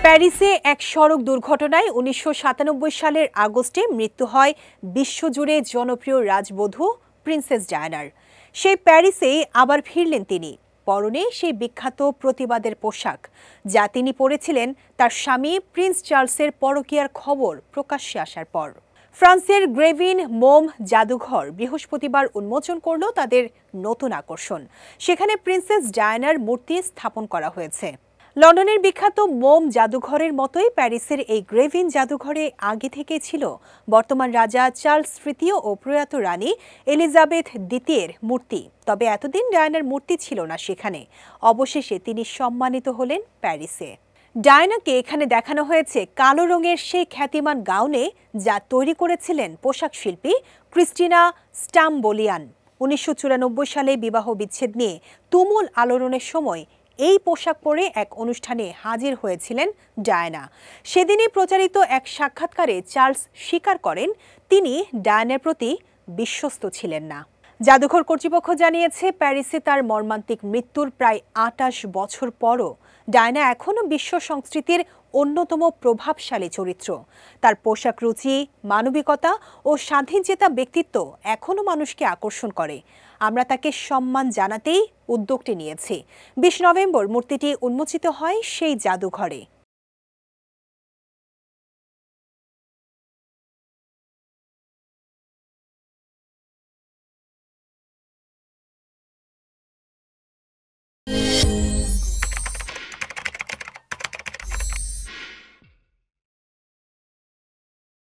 প্যারিসে এক সড়ক দুর্ঘটনায় ১৯৯৭ সালের আগস্টে মৃত্যু হয় বিশ্বজুড়ে জনপ্রিয় রাজবধূ প্রিন্সেস ডায়ানার। সেই প্যারিসেই আবার ফিরলেন তিনি, পরনে সেই বিখ্যাত প্রতিবাদের পোশাক যা তিনি পরেছিলেন তার স্বামী প্রিন্স চার্লসের পরকীয়ার খবর প্রকাশ্যে আসার পর। ফ্রান্সের গ্রেভিন মোম জাদুঘর বৃহস্পতিবার উন্মোচন করল তাদের নতুন আকর্ষণ। সেখানে প্রিন্সেস ডায়ানার মূর্তি স্থাপন করা হয়েছে। লন্ডনের বিখ্যাত মোম জাদুঘরের মতোই প্যারিসের এই গ্রেভিন জাদুঘরে আগে থেকে ছিল বর্তমান রাজা চার্লস তৃতীয় ও প্রয়াত রানী এলিজাবেথ দ্বিতীয়ের মূর্তি। তবে এতদিন ডায়ানার মূর্তি ছিল না সেখানে। অবশেষে তিনি সম্মানিত হলেন প্যারিসে। ডায়ানাকে এখানে দেখানো হয়েছে কালো রঙের সেই খ্যাতিমান গাউনে যা তৈরি করেছিলেন পোশাক শিল্পী ক্রিস্টিনা স্টাম্বোলিয়ান। ১৯৯৪ সালে বিবাহ বিচ্ছেদ নিয়ে তুমুল আলোড়নের সময় এই পোশাক পরে এক অনুষ্ঠানে হাজির হয়েছিলেন ডায়ানা। সেদিনই প্রচারিত এক সাক্ষাৎকারে চার্লস স্বীকার করেন তিনি ডায়ানার প্রতি বিশ্বস্ত ছিলেন না। জাদুঘর কর্তৃপক্ষ জানিয়েছে প্যারিসে তার মর্মান্তিক মৃত্যুর প্রায় ২৮ বছর পরও ডায়ানা এখনও বিশ্ব সংস্কৃতির অন্যতম প্রভাবশালী চরিত্র। তার পোশাক রুচি, মানবিকতা ও স্বাধীনচেতা ব্যক্তিত্ব এখনও মানুষকে আকর্ষণ করে। আমরা তাকে সম্মান জানাতেই উদ্যোগটি নিয়েছি। ২০ নভেম্বর মূর্তিটি উন্মোচিত হয় সেই জাদুঘরে।